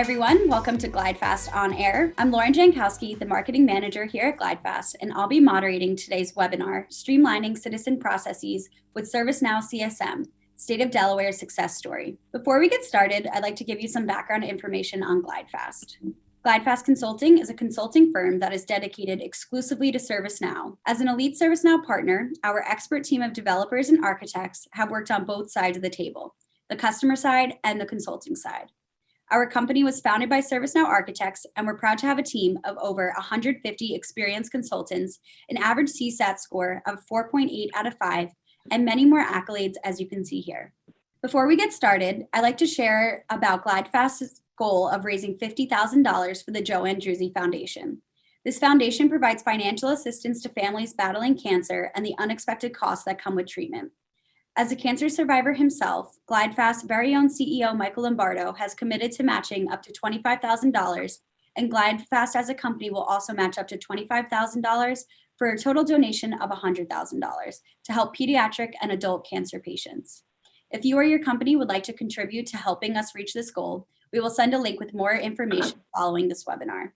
everyone. Welcome to GlideFast On Air. I'm Lauren Jankowski, the marketing manager here at GlideFast, and I'll be moderating today's webinar, Streamlining Citizen Processes with ServiceNow CSM, State of Delaware's Success Story. Before we get started, I'd like to give you some background information on GlideFast. GlideFast Consulting is a consulting firm that is dedicated exclusively to ServiceNow. As an Elite ServiceNow Partner, our expert team of developers and architects have worked on both sides of the table, the customer side and the consulting side. Our company was founded by ServiceNow architects, and we're proud to have a team of over 150 experienced consultants, an average CSAT score of 4.8 out of 5, and many more accolades as you can see here. Before we get started, I'd like to share about GlideFast's goal of raising $50,000 for the Joanne Druzzi Foundation. This foundation provides financial assistance to families battling cancer and the unexpected costs that come with treatment. As a cancer survivor himself, GlideFast's very own CEO, Michael Lombardo, has committed to matching up to $25,000, and GlideFast as a company will also match up to $25,000 for a total donation of $100,000 to help pediatric and adult cancer patients. If you or your company would like to contribute to helping us reach this goal, we will send a link with more information following this webinar.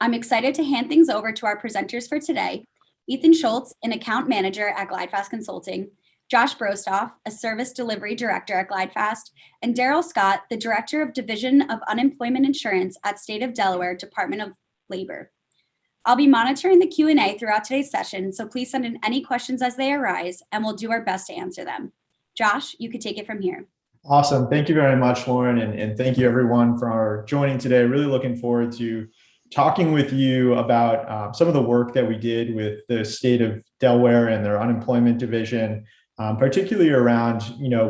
I'm excited to hand things over to our presenters for today, Ethan Schultz, an account manager at GlideFast Consulting, Josh Brostoff, a service delivery director at GlideFast, and Daryl Scott, the director of Division of Unemployment Insurance at State of Delaware Department of Labor. I'll be monitoring the Q&A throughout today's session, so please send in any questions as they arise, and we'll do our best to answer them. Josh, you could take it from here. Awesome. Thank you very much, Lauren, and thank you everyone for joining today. Really looking forward to talking with you about some of the work that we did with the State of Delaware and their unemployment division, particularly around,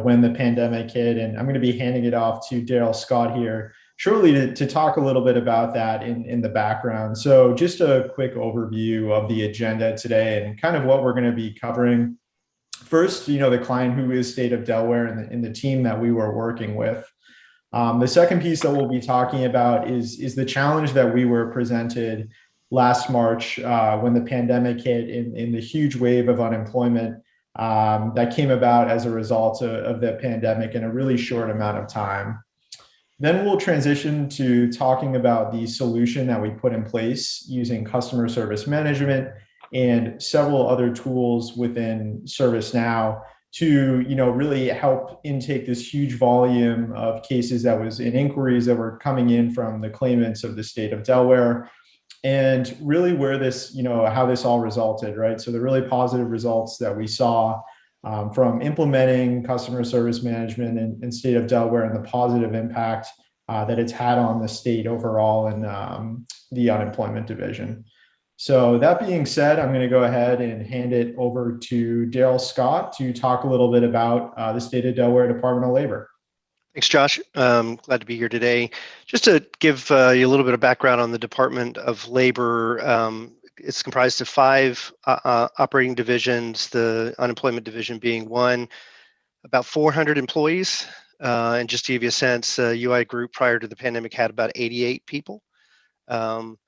when the pandemic hit. And I'm going to be handing it off to Daryl Scott here shortly to talk a little bit about that in the background. So just a quick overview of the agenda today and kind of what we're going to be covering. First, the client who is State of Delaware and the team that we were working with. The second piece that we'll be talking about is the challenge that we were presented last March when the pandemic hit in the huge wave of unemployment that came about as a result of the pandemic in a really short amount of time. Then we'll transition to talking about the solution that we put in place using customer service management and several other tools within ServiceNow to really help intake this huge volume of cases that was in inquiries that were coming in from the claimants of the State of Delaware, and really where this, how this all resulted, right? So the really positive results that we saw from implementing customer service management in State of Delaware and the positive impact that it's had on the state overall and the unemployment division. So that being said, I'm going to go ahead and hand it over to Daryl Scott to talk a little bit about the State of Delaware Department of Labor. Thanks, Josh. Glad to be here today. Just to give you a little bit of background on the Department of Labor, it's comprised of 5 operating divisions, the unemployment division being one, about 400 employees. And just to give you a sense, UI Group prior to the pandemic had about 88 people. One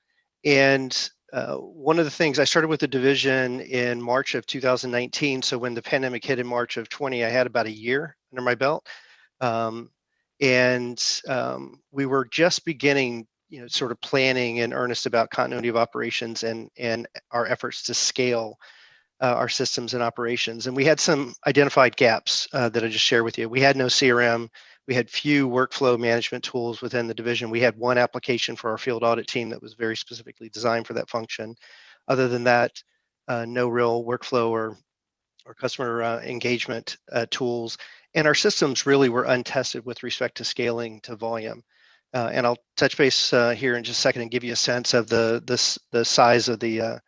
of the things, I started with the division in March of 2019. So when the pandemic hit in March of 20, I had about a year under my belt. We were just beginning, sort of planning in earnest about continuity of operations and our efforts to scale our systems and operations. And we had some identified gaps that I just shared with you. We had no CRM. We had few workflow management tools within the division. We had one application for our field audit team that was very specifically designed for that function. Other than that, no real workflow or customer engagement tools. And our systems really were untested with respect to scaling to volume. And I'll touch base here in just a second and give you a sense of the size of the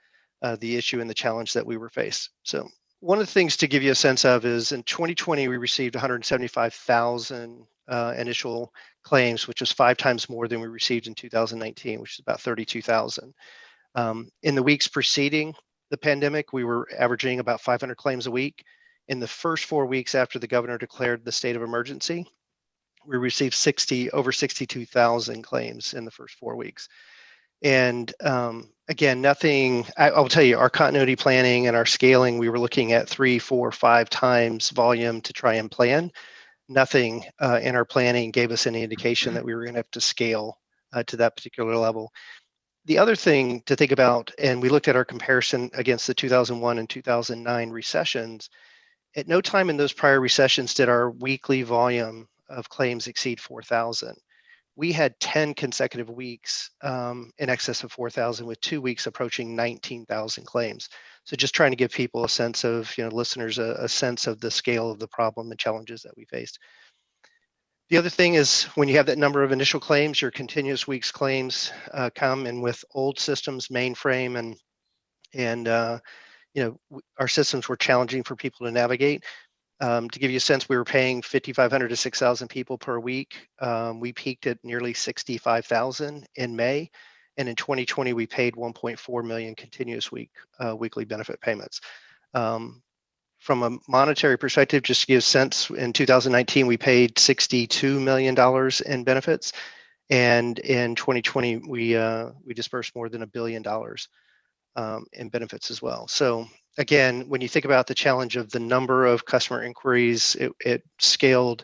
issue and the challenge that we were faced. So one of the things to give you a sense of is in 2020, we received 175,000 initial claims, which was 5 times more than we received in 2019, which is about 32,000. In the weeks preceding the pandemic, we were averaging about 500 claims a week. In the first 4 weeks after the governor declared the state of emergency, we received over 62,000 claims in the first 4 weeks. And again, nothing, I'll tell you, our continuity planning and our scaling, we were looking at 3, 4, 5 times volume to try and plan. nothing in our planning gave us any indication that we were going to have to scale to that particular level. The other thing to think about, and we looked at our comparison against the 2001 and 2009 recessions, at no time in those prior recessions did our weekly volume of claims exceed 4,000. We had 10 consecutive weeks in excess of 4,000, with 2 weeks approaching 19,000 claims. So just trying to give people a sense of, listeners, a sense of the scale of the problem and challenges that we faced. The other thing is when you have that number of initial claims, your continuous weeks claims come in with old systems, mainframe, and our systems were challenging for people to navigate. To give you a sense, we were paying 5,500 to 6,000 people per week. We peaked at nearly 65,000 in May. And in 2020, we paid 1.4 million continuous weekly benefit payments. From a monetary perspective, just to give a sense, in 2019, we paid $62 million in benefits. And in 2020, we dispersed more than $1 billion in benefits as well. So again, when you think about the challenge of the number of customer inquiries, it scaled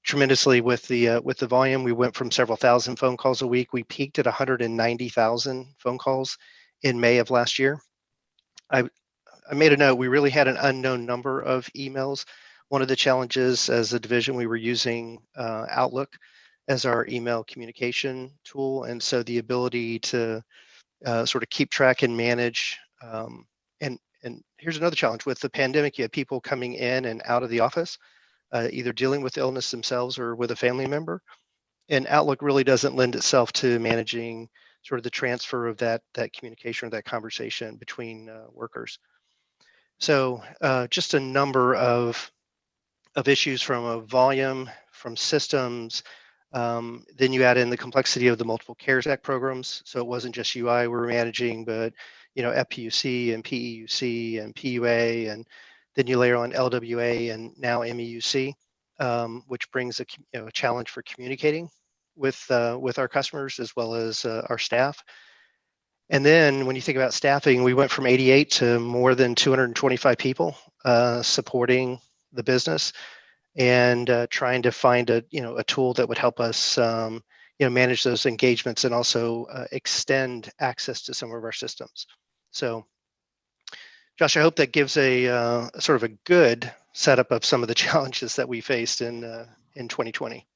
tremendously with the volume. We went from several thousand phone calls a week. We peaked at 190,000 phone calls in May of last year. I made a note, we really had an unknown number of emails. One of the challenges as a division, we were using Outlook as our email communication tool. And so the ability to sort of keep track and manage. And here's another challenge. With the pandemic, you have people coming in and out of the office, either dealing with illness themselves or with a family member. And Outlook really doesn't lend itself to managing sort of the transfer of that communication or that conversation between workers. So just a number of issues from a volume, from systems. Then you add in the complexity of the multiple CARES Act programs. So it wasn't just UI we were managing, but FPUC and PEUC and PUA, and then you layer on LWA and now MEUC, which brings a challenge for communicating with our customers as well as our staff. And then when you think about staffing, we went from 88 to more than 225 people supporting the business, and trying to find a tool that would help us manage those engagements and also extend access to some of our systems. So, Josh, I hope that gives a sort of a good setup of some of the challenges that we faced in 2020.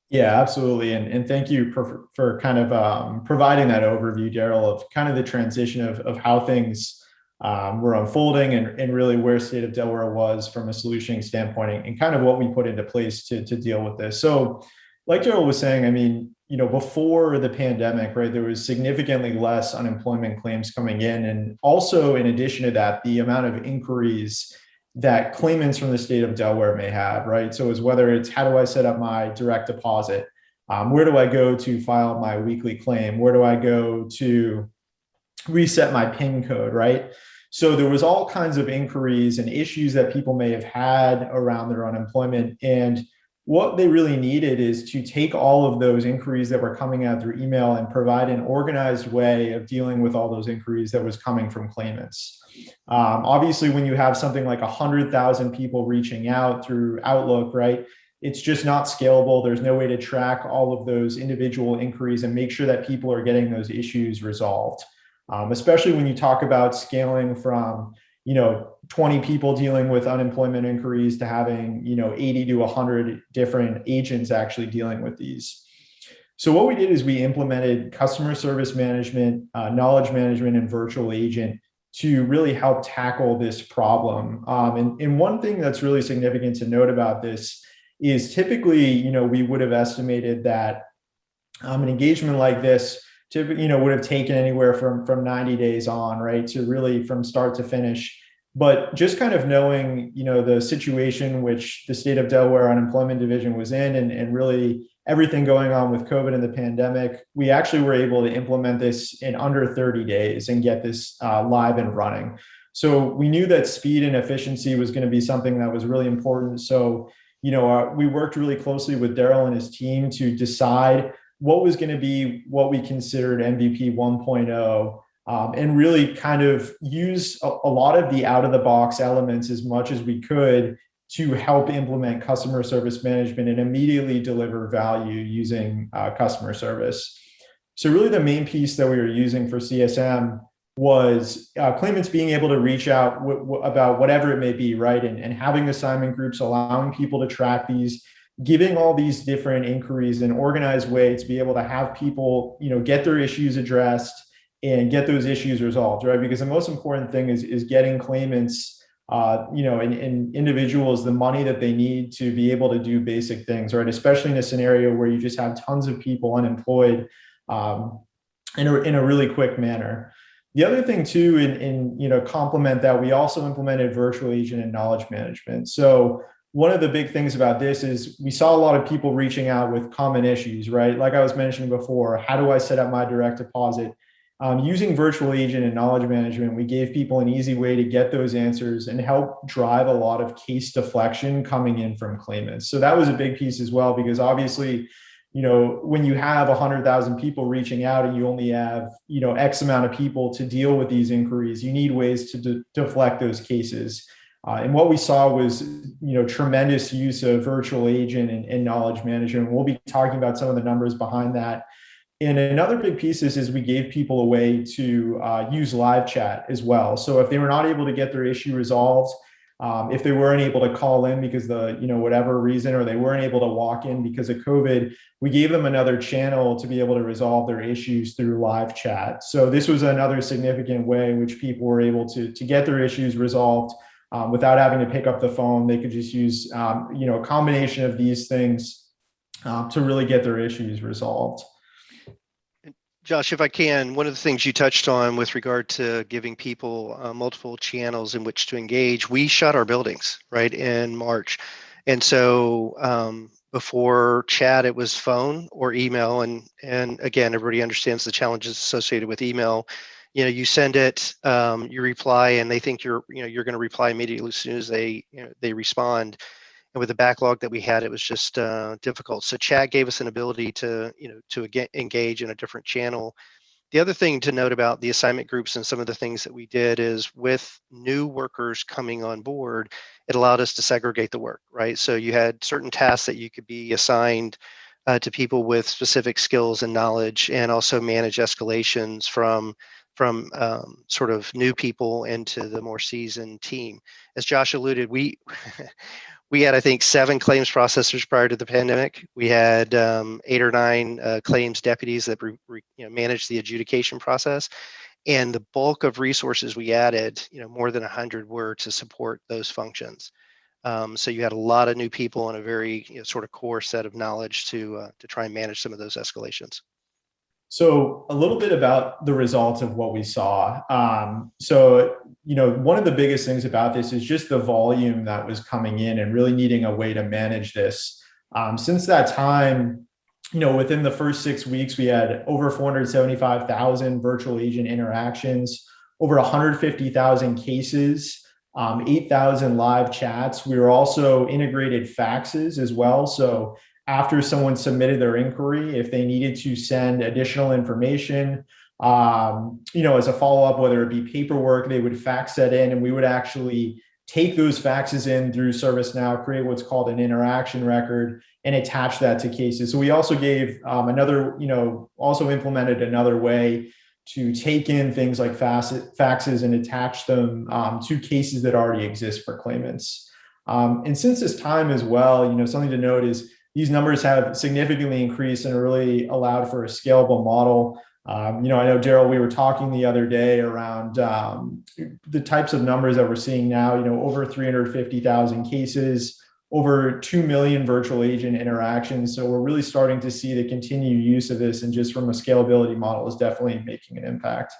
Yeah, absolutely. And thank you for kind of providing that overview, Daryl, of kind of the transition of how things were unfolding and really where State of Delaware was from a solutioning standpoint and kind of what we put into place to deal with this. So like Daryl was saying, I mean, before the pandemic, right, there was significantly less unemployment claims coming in. And also in addition to that, the amount of inquiries that claimants from the state of Delaware may have, right? So whether it's how do I set up my direct deposit? Where do I go to file my weekly claim? Where do I go to reset my PIN code, right? So there was all kinds of inquiries and issues that people may have had around their unemployment. And what they really needed is to take all of those inquiries that were coming out through email and provide an organized way of dealing with all those inquiries that was coming from claimants. Obviously, when you have something like 100,000 people reaching out through Outlook, right, it's just not scalable. There's no way to track all of those individual inquiries and make sure that people are getting those issues resolved. Especially when you talk about scaling from 20 people dealing with unemployment inquiries to having 80 to 100 different agents actually dealing with these. So what we did is we implemented customer service management, knowledge management, and virtual agent to really help tackle this problem. And one thing that's really significant to note about this is typically, we would have estimated that an engagement like this would have taken anywhere from 90 days on, right, to really from start to finish. But just kind of knowing, the situation which the state of Delaware unemployment division was in and really everything going on with COVID and the pandemic, we actually were able to implement this in under 30 days and get this live and running. So we knew that speed and efficiency was going to be something that was really important. So, we worked really closely with Daryl and his team to decide what was going to be what we considered MVP 1.0, and really kind of use a lot of the out-of-the-box elements as much as we could to help implement customer service management and immediately deliver value using customer service. So really the main piece that we were using for CSM was claimants being able to reach out about whatever it may be, right? And having assignment groups, allowing people to track these, giving all these different inquiries in an organized way to be able to have people, get their issues addressed and get those issues resolved, right? Because the most important thing is getting claimants, and individuals the money that they need to be able to do basic things, right? Especially in a scenario where you just have tons of people unemployed in a really quick manner. The other thing too, in complement that, we also implemented virtual agent and knowledge management. So one of the big things about this is we saw a lot of people reaching out with common issues, right? Like I was mentioning before, how do I set up my direct deposit? Using virtual agent and knowledge management, we gave people an easy way to get those answers and help drive a lot of case deflection coming in from claimants. So that was a big piece as well, because obviously, when you have 100,000 people reaching out and you only have, X amount of people to deal with these inquiries, you need ways to deflect those cases. And what we saw was, tremendous use of virtual agent and knowledge management. We'll be talking about some of the numbers behind that. And another big piece is we gave people a way to use live chat as well. So if they were not able to get their issue resolved, if they weren't able to call in because whatever reason, or they weren't able to walk in because of COVID, we gave them another channel to be able to resolve their issues through live chat. So this was another significant way in which people were able to get their issues resolved without having to pick up the phone. They could just use, a combination of these things to really get their issues resolved. Josh, if I can, one of the things you touched on with regard to giving people multiple channels in which to engage, we shut our buildings right in March. And so before chat, it was phone or email. And again, everybody understands the challenges associated with email. You send it, you reply, and they think you're going to reply immediately as soon as they respond. And with the backlog that we had, it was just difficult. So chat gave us an ability to engage in a different channel. The other thing to note about the assignment groups and some of the things that we did is with new workers coming on board, it allowed us to segregate the work, right? So you had certain tasks that you could be assigned to people with specific skills and knowledge, and also manage escalations from sort of new people into the more seasoned team. As Josh alluded, we had, I think, 7 claims processors prior to the pandemic. We had 8 or 9 claims deputies that managed the adjudication process. And the bulk of resources we added, more than 100 were to support those functions. So you had a lot of new people and a very sort of core set of knowledge to try and manage some of those escalations. So a little bit about the results of what we saw. One of the biggest things about this is just the volume that was coming in and really needing a way to manage this. Since that time, within the first 6 weeks, we had over 475,000 virtual agent interactions, over 150,000 cases, 8,000 live chats. We were also integrated faxes as well. So after someone submitted their inquiry, if they needed to send additional information, as a follow-up, whether it be paperwork, they would fax that in, and we would actually take those faxes in through ServiceNow, create what's called an interaction record, and attach that to cases. So we also gave also implemented another way to take in things like faxes and attach them to cases that already exist for claimants. And since this time as well, something to note is these numbers have significantly increased and really allowed for a scalable model. I know, Daryl, we were talking the other day around the types of numbers that we're seeing now, over 350,000 cases, over 2 million virtual agent interactions. So we're really starting to see the continued use of this, and just from a scalability model is definitely making an impact.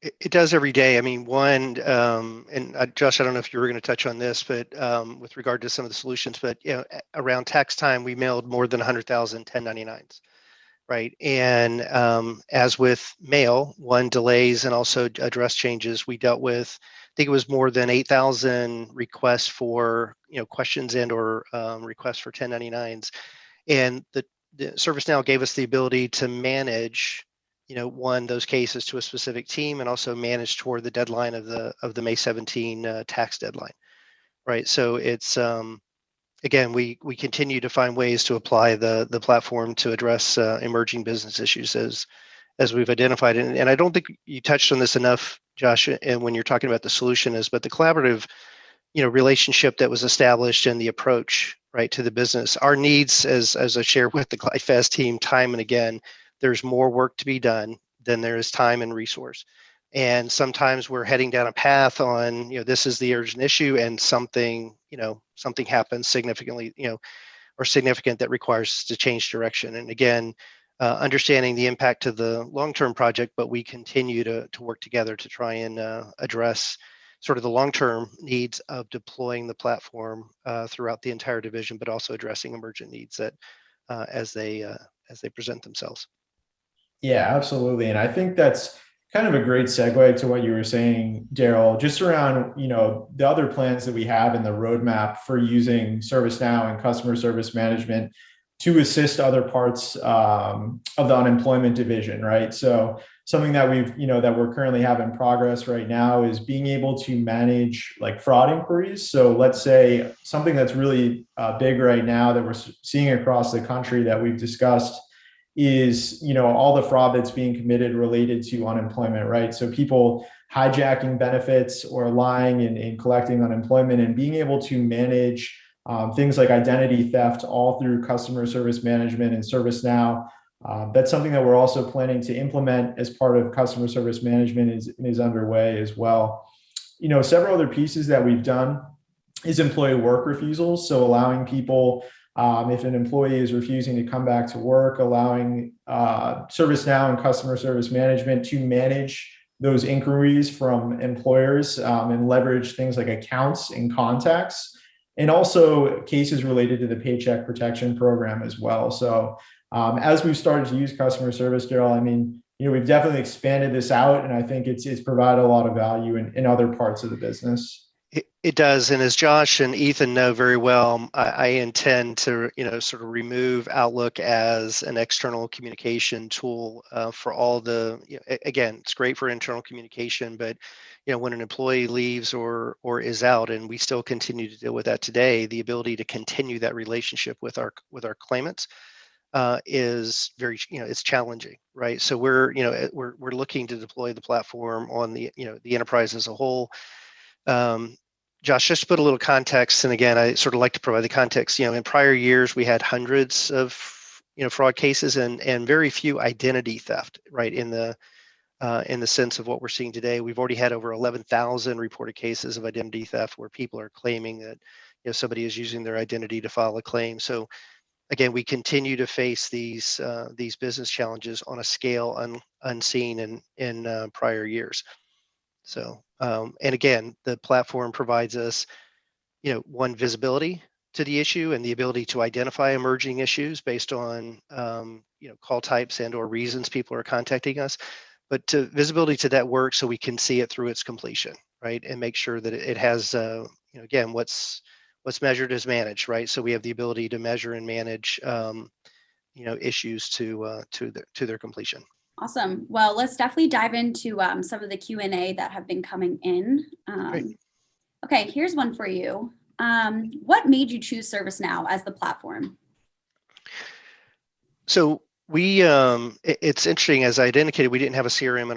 It does every day. I mean, Josh, I don't know if you were going to touch on this, but with regard to some of the solutions, but around tax time, we mailed more than 100,000 1099s, right? And as with mail, delays and also address changes, we dealt with, I think it was more than 8,000 requests for questions and or requests for 1099s, and the ServiceNow gave us the ability to manage those cases to a specific team, and also manage toward the deadline of the May 17 tax deadline, right? So it's again, we continue to find ways to apply the platform to address emerging business issues as we've identified. And I don't think you touched on this enough, Josh, and when you're talking about the solution is, but the collaborative, relationship that was established and the approach, right, to the business. Our needs, as I share with the GlideFast team time and again, there's more work to be done than there is time and resource. And sometimes we're heading down a path on, this is the urgent issue, and something happens significantly, or significant that requires us to change direction. And again, understanding the impact to the long-term project, but we continue to work together to try and address sort of the long-term needs of deploying the platform throughout the entire division, but also addressing emergent needs that as they present themselves. Yeah, absolutely. And I think that's kind of a great segue to what you were saying, Daryl, just around, the other plans that we have in the roadmap for using ServiceNow and customer service management to assist other parts of the unemployment division, right? So something that that we're currently have in progress right now is being able to manage like fraud inquiries. So let's say something that's really big right now that we're seeing across the country that we've discussed is, all the fraud that's being committed related to unemployment, right? So people hijacking benefits or lying and collecting unemployment, and being able to manage things like identity theft all through customer service management and ServiceNow. That's something that we're also planning to implement as part of customer service management is underway as well. Several other pieces that we've done is employee work refusals. So allowing people, if an employee is refusing to come back to work, allowing ServiceNow and customer service management to manage those inquiries from employers and leverage things like accounts and contacts, and also cases related to the Paycheck Protection Program as well. So as we've started to use customer service, Daryl, we've definitely expanded this out, and I think it's provided a lot of value in other parts of the business. It does, and as Josh and Ethan know very well, I intend to sort of remove Outlook as an external communication tool for all the. Again, it's great for internal communication, but when an employee leaves or is out, and we still continue to deal with that today, the ability to continue that relationship with our claimants is very it's challenging, right? So we're looking to deploy the platform on the the enterprise as a whole. Josh, just to put a little context, and again, I sort of like to provide the context. In prior years, we had hundreds of fraud cases and very few identity theft, right? In the sense of what we're seeing today, we've already had over 11,000 reported cases of identity theft where people are claiming that somebody is using their identity to file a claim. So again, we continue to face these business challenges on a scale unseen in prior years. So, and again, the platform provides us, one, visibility to the issue and the ability to identify emerging issues based on, call types and or reasons people are contacting us, but to visibility to that work so we can see it through its completion, right? And make sure that it has, again, what's measured is managed, right? So we have the ability to measure and manage, issues to their completion. Awesome. Well, let's definitely dive into some of the Q&A that have been coming in. Okay, here's one for you. What made you choose ServiceNow as the platform? So we, it's interesting, as I had indicated, we didn't have a CRM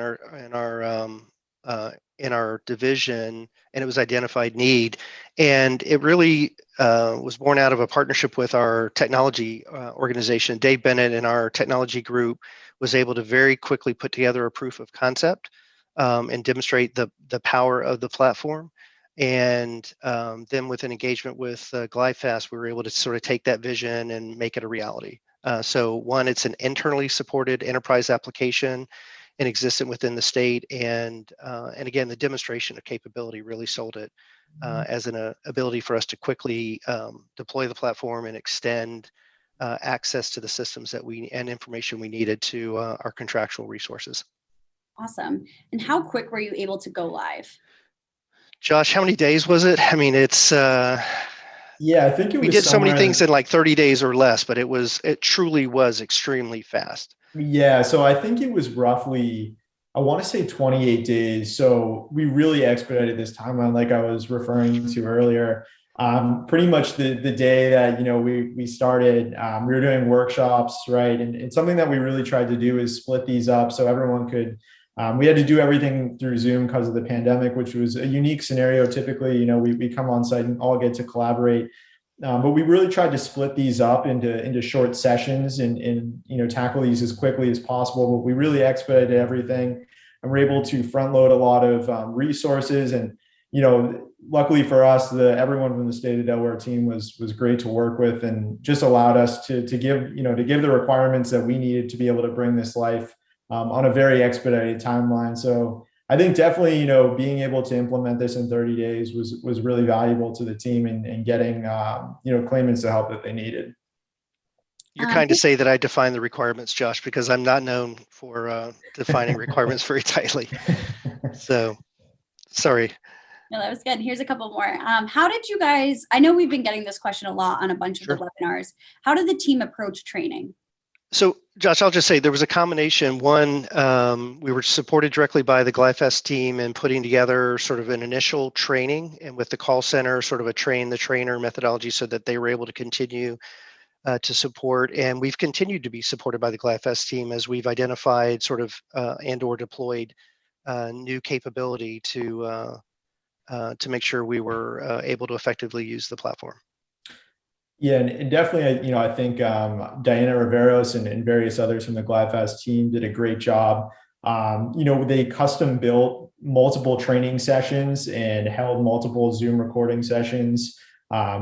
in our division, and it was identified need, and it really was born out of a partnership with our technology organization. Dave Bennett and our technology group was able to very quickly put together a proof of concept and demonstrate the power of the platform. And then with an engagement with GlideFast, we were able to sort of take that vision and make it a reality. So one, it's an internally supported enterprise application and existent within the state. And again, the demonstration of capability really sold it as an ability for us to quickly deploy the platform and extend access to the systems and information we needed to our contractual resources. Awesome. And how quick were you able to go live? Josh, how many days was it? It's yeah, I think it was. We did so many things in like 30 days or less, but it truly was extremely fast. Yeah, so I think it was roughly, I want to say 28 days. So we really expedited this timeline, like I was referring to earlier. pretty much the day that, we started, we were doing workshops, right? And something that we really tried to do is split these up so everyone could, we had to do everything through Zoom because of the pandemic, which was a unique scenario. Typically, we come on site and all get to collaborate. But we really tried to split these up into short sessions and tackle these as quickly as possible. But we really expedited everything, and we're able to front load a lot of resources. And luckily for us, everyone from the state of Delaware team was great to work with, and just allowed us to give the requirements that we needed to be able to bring this life on a very expedited timeline. So I think definitely, being able to implement this in 30 days was really valuable to the team and getting, claimants the help that they needed. You're kind to say that I define the requirements, Josh, because I'm not known for defining requirements very tightly. So, sorry. No, that was good. Here's a couple more. How did you guys, I know we've been getting this question a lot on a bunch of the webinars. How did the team approach training? So, Josh, I'll just say there was a combination. One, we were supported directly by the GlideFast team in putting together sort of an initial training, and with the call center, sort of a train the trainer methodology so that they were able to continue to support. And we've continued to be supported by the GlideFast team as we've identified sort of and or deployed new capability to make sure we were able to effectively use the platform. Yeah, and definitely, I think Diana Riveros and various others from the GlideFast team did a great job. They custom built multiple training sessions and held multiple Zoom recording sessions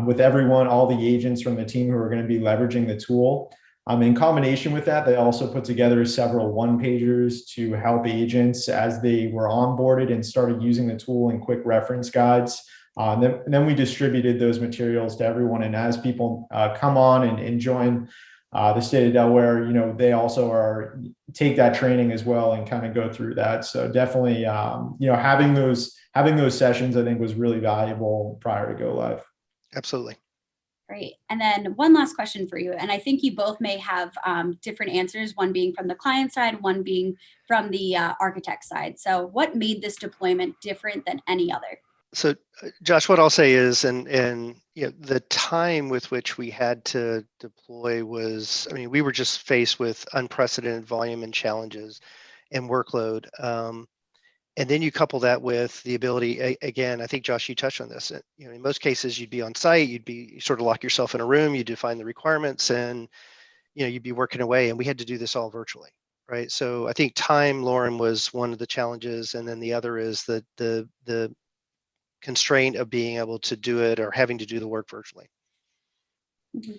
with everyone, all the agents from the team who are going to be leveraging the tool. In combination with that, they also put together several one-pagers to help agents as they were onboarded and started using the tool and quick reference guides. And then we distributed those materials to everyone. And as people come on and join the state of Delaware, they also take that training as well and kind of go through that. So definitely, having those sessions, I think, was really valuable prior to go live. Absolutely. Great. And then one last question for you. And I think you both may have different answers, one being from the client side, one being from the architect side. So what made this deployment different than any other? So, Josh, what I'll say is, and the time with which we had to deploy was, we were just faced with unprecedented volume and challenges and workload. And then you couple that with the ability, again, I think, Josh, you touched on this. In most cases, you'd be on site, you sort of lock yourself in a room, you define the requirements, and you'd be working away. And we had to do this all virtually, right? So I think time, Lauren, was one of the challenges, and then the other is the constraint of being able to do it or having to do the work virtually. Mm-hmm.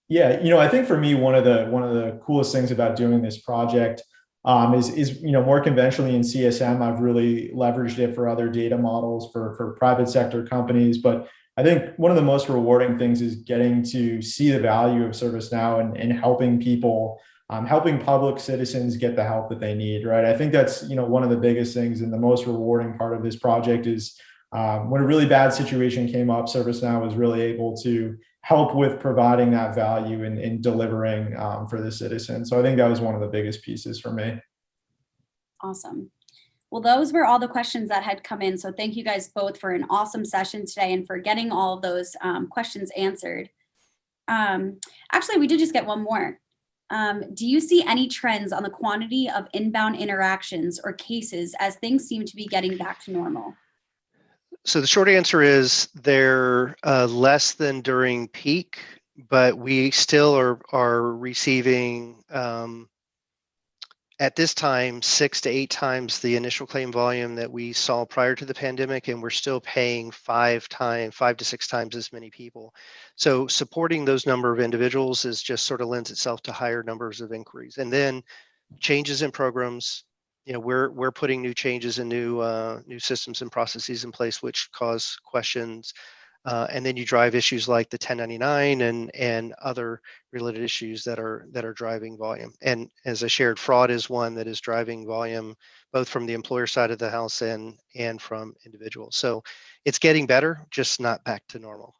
Yeah, I think for me, one of the coolest things about doing this project is more conventionally in CSM, I've really leveraged it for other data models for private sector companies. But I think one of the most rewarding things is getting to see the value of ServiceNow and helping people, helping public citizens get the help that they need, right? I think that's, one of the biggest things and the most rewarding part of this project is when a really bad situation came up, ServiceNow was really able to help with providing that value and delivering for the citizen. So I think that was one of the biggest pieces for me. Awesome. Well, those were all the questions that had come in. So thank you guys both for an awesome session today and for getting all of those questions answered. Actually, we did just get one more. Do you see any trends on the quantity of inbound interactions or cases as things seem to be getting back to normal? So the short answer is they're less than during peak, but we still are receiving at this time 6 to 8 times the initial claim volume that we saw prior to the pandemic, and we're still paying 5 to 6 times as many people. So supporting those number of individuals is just sort of lends itself to higher numbers of inquiries. And then changes in programs. We're putting new changes and new systems and processes in place, which cause questions, and then you drive issues like the 1099 and other related issues that are driving volume. And as I shared, fraud is one that is driving volume, both from the employer side of the house and from individuals. So it's getting better, just not back to normal.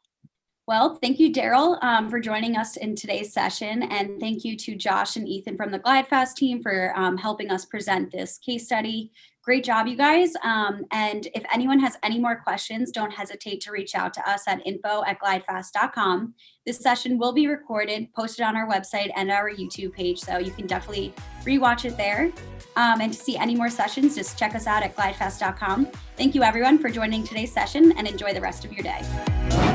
Well, thank you, Daryl, for joining us in today's session. And thank you to Josh and Ethan from the GlideFast team for helping us present this case study. Great job, you guys. And if anyone has any more questions, don't hesitate to reach out to us at info@glidefast.com. This session will be recorded, posted on our website and our YouTube page, so you can definitely rewatch it there. And to see any more sessions, just check us out at glidefast.com. Thank you, everyone, for joining today's session, and enjoy the rest of your day.